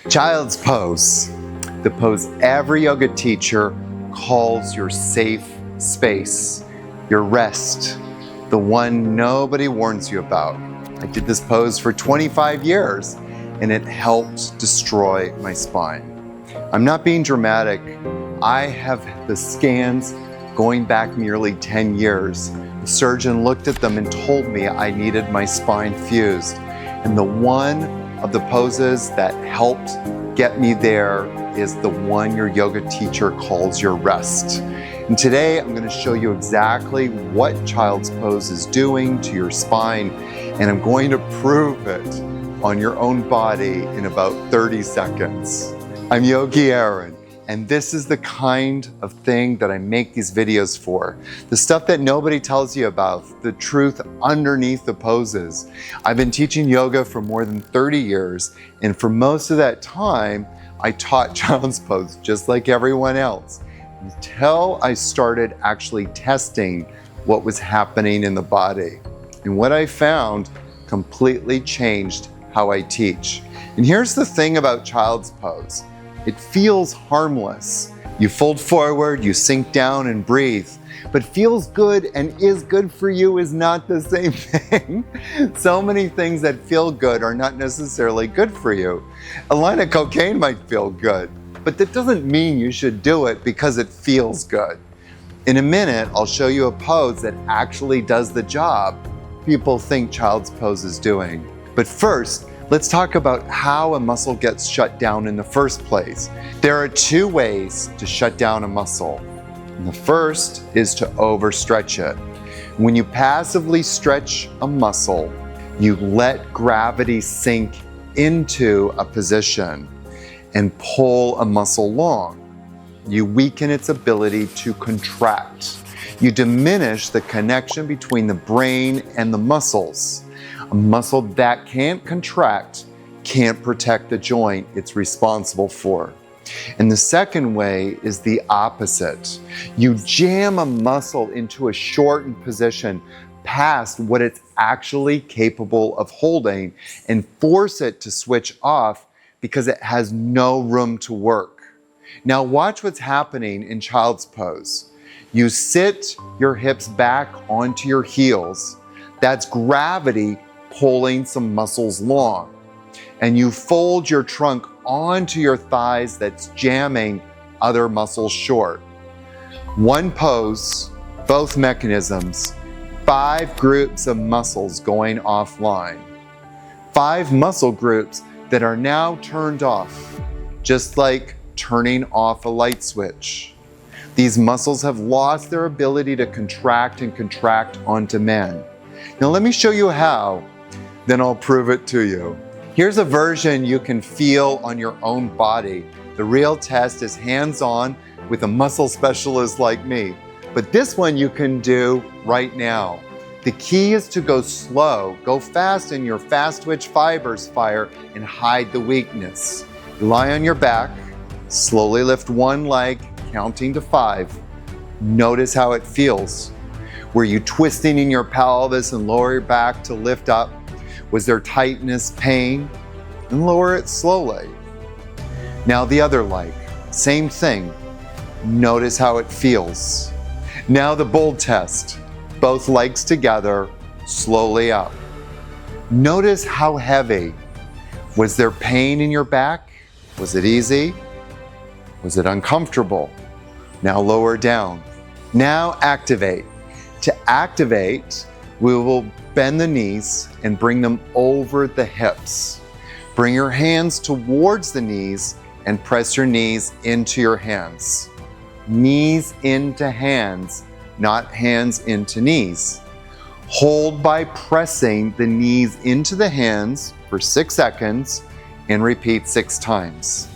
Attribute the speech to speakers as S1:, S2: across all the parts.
S1: Child's pose, the pose every yoga teacher calls your safe space, your rest, the one nobody warns you about. I did this pose for 25 years and it helped destroy my spine. I'm not being dramatic. I have the scans going back nearly 10 years. The surgeon looked at them and told me I needed my spine fused. And the one of the poses that helped get me there is the one your yoga teacher calls your rest. And today I'm going to show you exactly what child's pose is doing to your spine, and I'm going to prove it on your own body in about 30 seconds. I'm Yogi Aaron, and this is the kind of thing that I make these videos for. The stuff that nobody tells you about, the truth underneath the poses. I've been teaching yoga for more than 30 years, and for most of that time, I taught child's pose just like everyone else, until I started actually testing what was happening in the body. And what I found completely changed how I teach. And here's the thing about child's pose. It feels harmless. You fold forward, you sink down and breathe. But feels good and is good for you is not the same thing. So many things that feel good are not necessarily good for you. A line of cocaine might feel good, but that doesn't mean you should do it because it feels good. In a minute, I'll show you a pose that actually does the job people think child's pose is doing. But first, let's talk about how a muscle gets shut down in the first place. There are two ways to shut down a muscle. And the first is to overstretch it. When you passively stretch a muscle, you let gravity sink into a position and pull a muscle long. You weaken its ability to contract. You diminish the connection between the brain and the muscles. A muscle that can't contract can't protect the joint it's responsible for. And the second way is the opposite. You jam a muscle into a shortened position past what it's actually capable of holding and force it to switch off because it has no room to work. Now watch what's happening in child's pose. You sit your hips back onto your heels. That's gravity pulling some muscles long. And you fold your trunk onto your thighs, that's jamming other muscles short. One pose, both mechanisms, 5 groups of muscles going offline. 5 muscle groups that are now turned off, just like turning off a light switch. These muscles have lost their ability to contract and contract on demand. Now let me show you how, then I'll prove it to you. Here's a version you can feel on your own body. The real test is hands-on with a muscle specialist like me. But this one you can do right now. The key is to go slow, go fast, and your fast twitch fibers fire and hide the weakness. You lie on your back, slowly lift one leg, counting to 5. Notice how it feels. Were you twisting in your pelvis and lower your back to lift up? Was there tightness, pain? And lower it slowly. Now the other leg, same thing. Notice how it feels. Now the bold test, both legs together, slowly up. Notice how heavy. Was there pain in your back? Was it easy? Was it uncomfortable? Now lower down. Now activate. To activate, we will bend the knees and bring them over the hips. Bring your hands towards the knees and press your knees into your hands. Knees into hands, not hands into knees. Hold by pressing the knees into the hands for 6 seconds and repeat 6 times.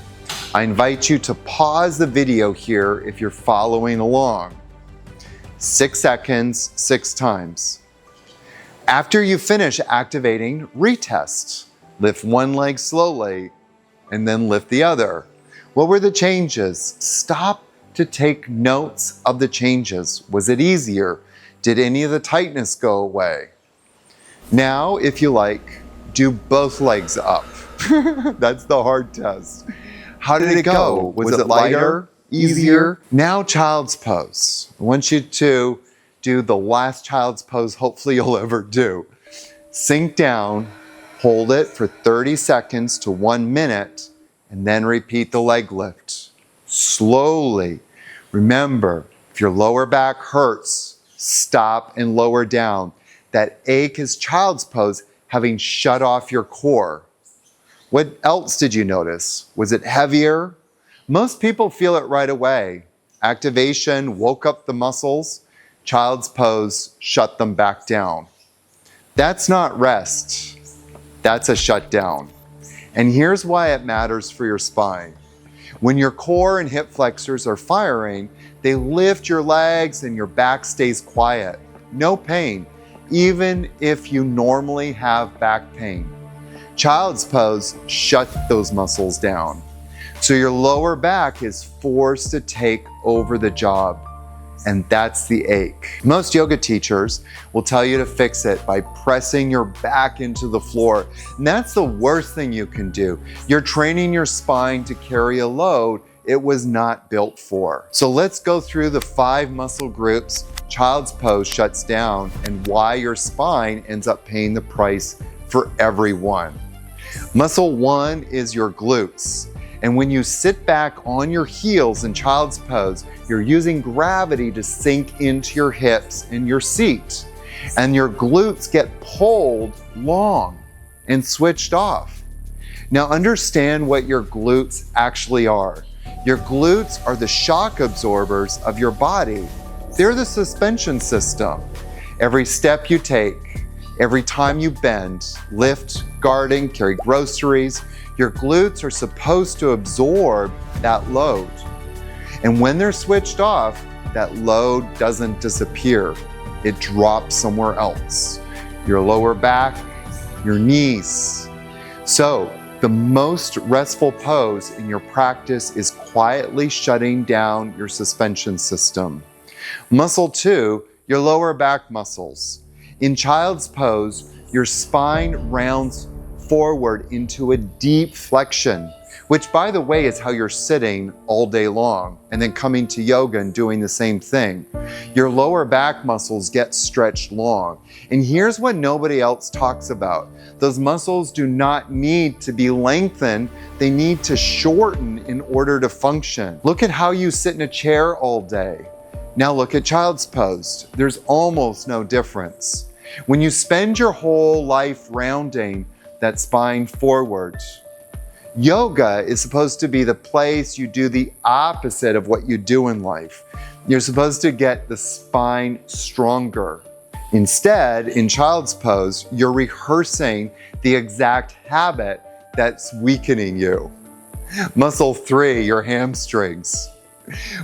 S1: I invite you to pause the video here if you're following along. 6 seconds, 6 times. After you finish activating, retest. Lift one leg slowly and then lift the other. What were the changes? Stop to take notes of the changes. Was it easier? Did any of the tightness go away? Now, if you like, do both legs up. That's the hard test. How did it go? Was it lighter? Easier? Now child's pose. I want you to do the last child's pose hopefully you'll ever do. Sink down, hold it for 30 seconds to 1 minute, and then repeat the leg lift. Slowly. Remember, if your lower back hurts, stop and lower down. That ache is child's pose, having shut off your core. What else did you notice? Was it heavier? Most people feel it right away. Activation woke up the muscles. Child's pose shut them back down. That's not rest. That's a shutdown. And here's why it matters for your spine. When your core and hip flexors are firing, they lift your legs and your back stays quiet. No pain, even if you normally have back pain. Child's pose shuts those muscles down. So your lower back is forced to take over the job. And that's the ache. Most yoga teachers will tell you to fix it by pressing your back into the floor. And that's the worst thing you can do. You're training your spine to carry a load it was not built for. So let's go through the 5 muscle groups child's pose shuts down and why your spine ends up paying the price for every one. Muscle 1 is your glutes. And when you sit back on your heels in child's pose, you're using gravity to sink into your hips and your seat. And your glutes get pulled long and switched off. Now understand what your glutes actually are. Your glutes are the shock absorbers of your body. They're the suspension system. Every step you take, every time you bend, lift, garden, carry groceries, your glutes are supposed to absorb that load. And when they're switched off, that load doesn't disappear. It drops somewhere else. Your lower back, your knees. So the most restful pose in your practice is quietly shutting down your suspension system. Muscle 2, your lower back muscles. In child's pose, your spine rounds forward into a deep flexion, which by the way is how you're sitting all day long, and then coming to yoga and doing the same thing. Your lower back muscles get stretched long. And here's what nobody else talks about. Those muscles do not need to be lengthened, they need to shorten in order to function. Look at how you sit in a chair all day. Now look at child's pose. There's almost no difference. When you spend your whole life rounding that spine forward, yoga is supposed to be the place you do the opposite of what you do in life. You're supposed to get the spine stronger. Instead, in child's pose, you're rehearsing the exact habit that's weakening you. Muscle 3, your hamstrings.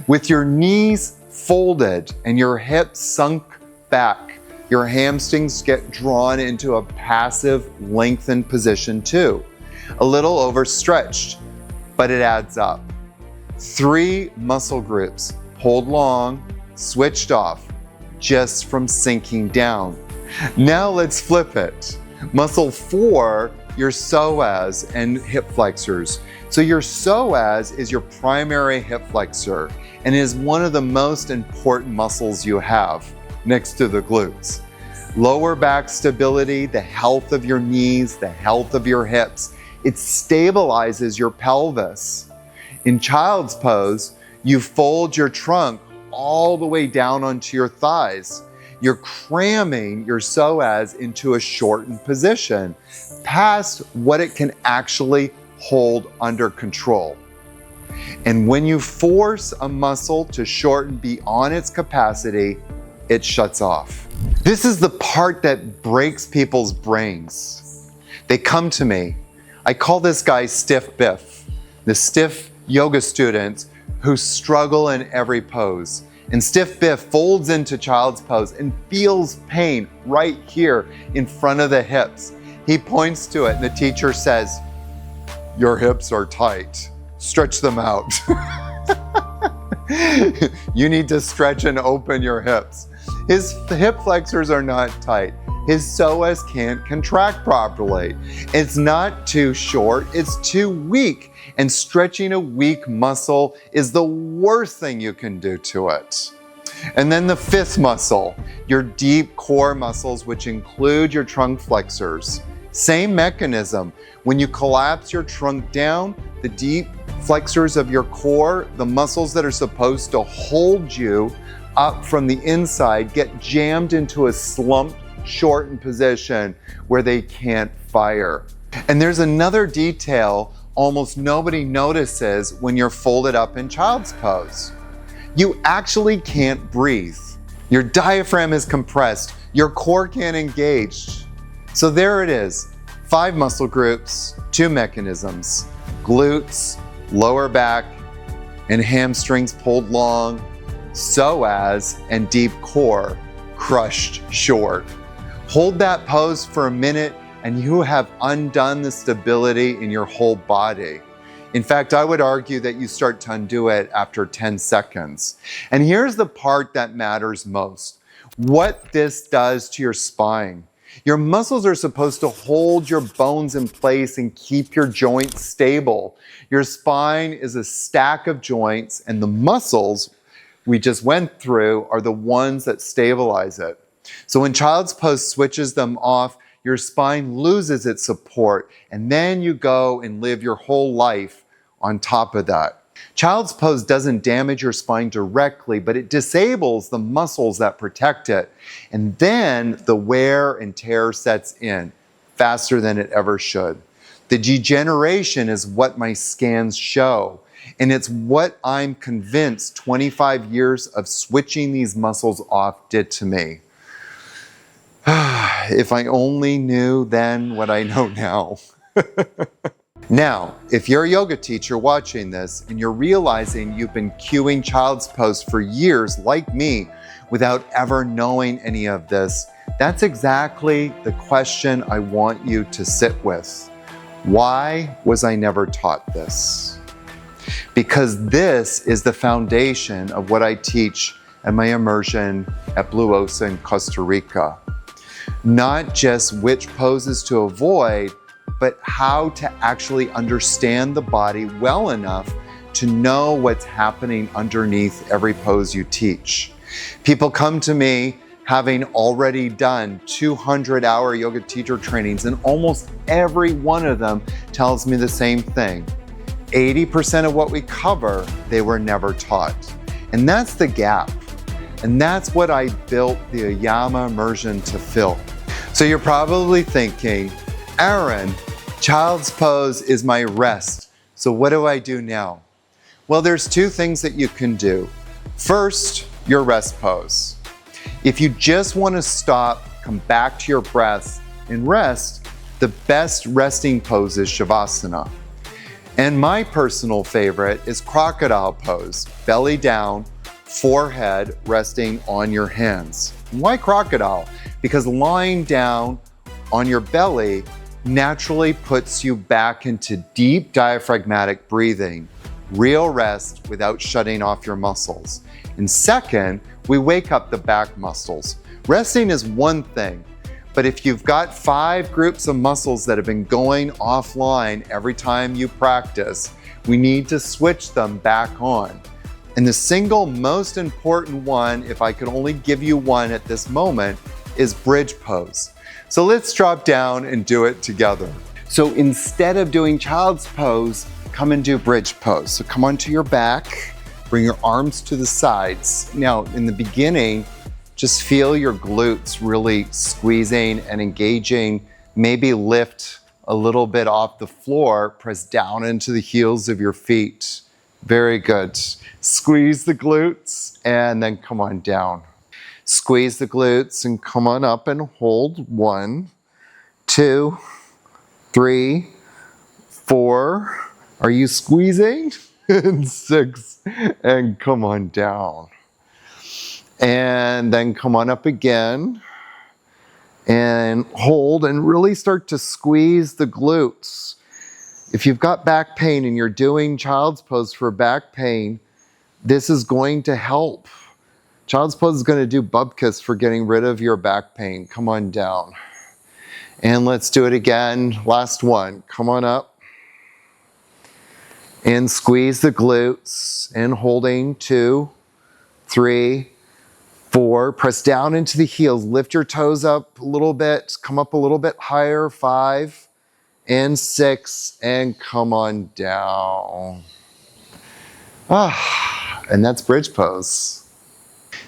S1: With your knees folded and your hips sunk back, your hamstrings get drawn into a passive, lengthened position too. A little overstretched, but it adds up. 3 muscle groups, hold long, switched off, just from sinking down. Now let's flip it. Muscle 4, your psoas and hip flexors. So your psoas is your primary hip flexor and is one of the most important muscles you have, next to the glutes. Lower back stability, the health of your knees, the health of your hips. It stabilizes your pelvis. In child's pose, you fold your trunk all the way down onto your thighs. You're cramming your psoas into a shortened position, past what it can actually hold under control. And when you force a muscle to shorten beyond its capacity, it shuts off. This is the part that breaks people's brains. They come to me. I call this guy Stiff Biff, the stiff yoga students who struggle in every pose. And Stiff Biff folds into child's pose and feels pain right here in front of the hips. He points to it and the teacher says, "Your hips are tight. Stretch them out." You need to stretch and open your hips. His hip flexors are not tight. His psoas can't contract properly. It's not too short, it's too weak. And stretching a weak muscle is the worst thing you can do to it. And then the fifth muscle, your deep core muscles, which include your trunk flexors. Same mechanism. When you collapse your trunk down, the deep flexors of your core, the muscles that are supposed to hold you up from the inside, get jammed into a slumped, shortened position where they can't fire. And there's another detail almost nobody notices when you're folded up in child's pose. You actually can't breathe. Your diaphragm is compressed. Your core can't engage. So there it is. 5 muscle groups, 2 mechanisms. Glutes, lower back, and hamstrings pulled long. Psoas and deep core crushed short. Hold that pose for a minute and you have undone the stability in your whole body. In fact, I would argue that you start to undo it after 10 seconds. And here's the part that matters most. What this does to your spine. Your muscles are supposed to hold your bones in place and keep your joints stable. Your spine is a stack of joints, and the muscles we just went through are the ones that stabilize it. So when child's pose switches them off, your spine loses its support, and then you go and live your whole life on top of that. Child's pose doesn't damage your spine directly, but it disables the muscles that protect it. And then the wear and tear sets in faster than it ever should. The degeneration is what my scans show. And it's what I'm convinced 25 years of switching these muscles off did to me. If I only knew then what I know now. Now, if you're a yoga teacher watching this and you're realizing you've been cueing child's pose for years like me without ever knowing any of this, that's exactly the question I want you to sit with. Why was I never taught this? Because this is the foundation of what I teach at my immersion at Blue Osa in Costa Rica. Not just which poses to avoid, but how to actually understand the body well enough to know what's happening underneath every pose you teach. People come to me having already done 200-hour yoga teacher trainings, and almost every one of them tells me the same thing. 80% of what we cover, they were never taught. And that's the gap. And that's what I built the Ayama immersion to fill. So you're probably thinking, Aaron, child's pose is my rest. So what do I do now? Well, there's 2 things that you can do. First, your rest pose. If you just want to stop, come back to your breath and rest, the best resting pose is Shavasana. And my personal favorite is crocodile pose, belly down, forehead resting on your hands. Why crocodile? Because lying down on your belly naturally puts you back into deep diaphragmatic breathing, real rest without shutting off your muscles. And second, we wake up the back muscles. Resting is one thing, but if you've got 5 groups of muscles that have been going offline every time you practice, we need to switch them back on. And the single most important one, if I could only give you one at this moment, is bridge pose. So let's drop down and do it together. So instead of doing child's pose, come and do bridge pose. So come onto your back, bring your arms to the sides. Now, in the beginning, just feel your glutes really squeezing and engaging. Maybe lift a little bit off the floor, press down into the heels of your feet. Very good. Squeeze the glutes and then come on down. Squeeze the glutes and come on up and hold. 1, 2, 3, 4. Are you squeezing? And 6. And come on down. And then come on up again. And hold and really start to squeeze the glutes. If you've got back pain and you're doing child's pose for back pain, this is going to help. Child's pose is going to do bupkis for getting rid of your back pain. Come on down. And let's do it again. Last one. Come on up. And squeeze the glutes. And holding 2, 3, 4. Press down into the heels. Lift your toes up a little bit. Come up a little bit higher. 5 and 6. And come on down. And that's bridge pose.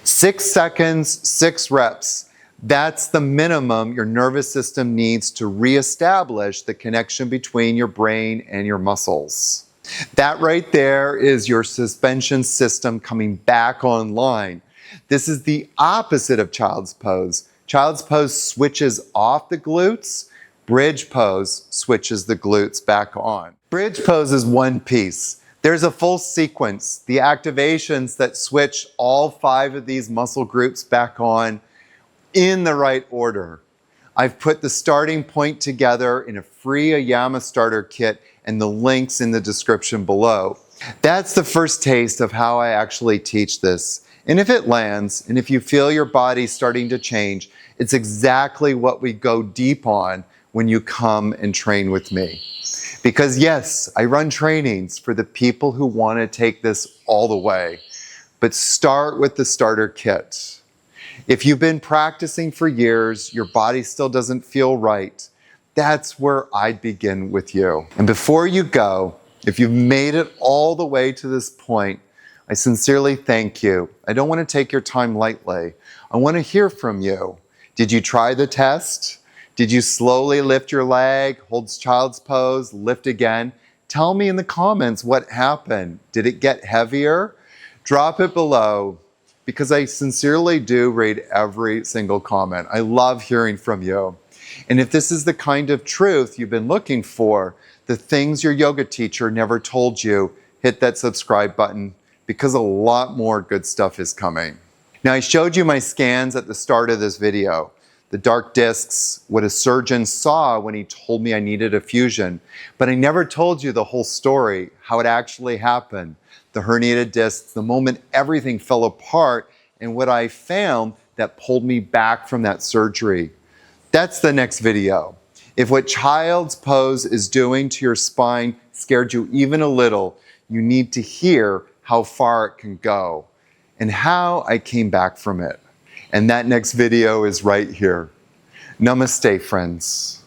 S1: 6 seconds, 6 reps. That's the minimum your nervous system needs to reestablish the connection between your brain and your muscles. That right there is your suspension system coming back online. This is the opposite of child's pose. Child's pose switches off the glutes. Bridge pose switches the glutes back on. Bridge pose is one piece. There's a full sequence, the activations that switch all 5 of these muscle groups back on in the right order. I've put the starting point together in a free Ayama starter kit and the links in the description below. That's the first taste of how I actually teach this. And if it lands, and if you feel your body starting to change, it's exactly what we go deep on when you come and train with me. Because yes, I run trainings for the people who want to take this all the way. But start with the starter kit. If you've been practicing for years, your body still doesn't feel right, that's where I'd begin with you. And before you go, if you've made it all the way to this point, I sincerely thank you. I don't want to take your time lightly. I want to hear from you. Did you try the test? Did you slowly lift your leg, hold child's pose, lift again? Tell me in the comments what happened. Did it get heavier? Drop it below, because I sincerely do read every single comment. I love hearing from you. And if this is the kind of truth you've been looking for, the things your yoga teacher never told you, hit that subscribe button, because a lot more good stuff is coming. Now, I showed you my scans at the start of this video. The dark discs, what a surgeon saw when he told me I needed a fusion. But I never told you the whole story, how it actually happened. The herniated discs, the moment everything fell apart, and what I found that pulled me back from that surgery. That's the next video. If what child's pose is doing to your spine scared you even a little, you need to hear how far it can go and how I came back from it. And that next video is right here. Namaste, friends.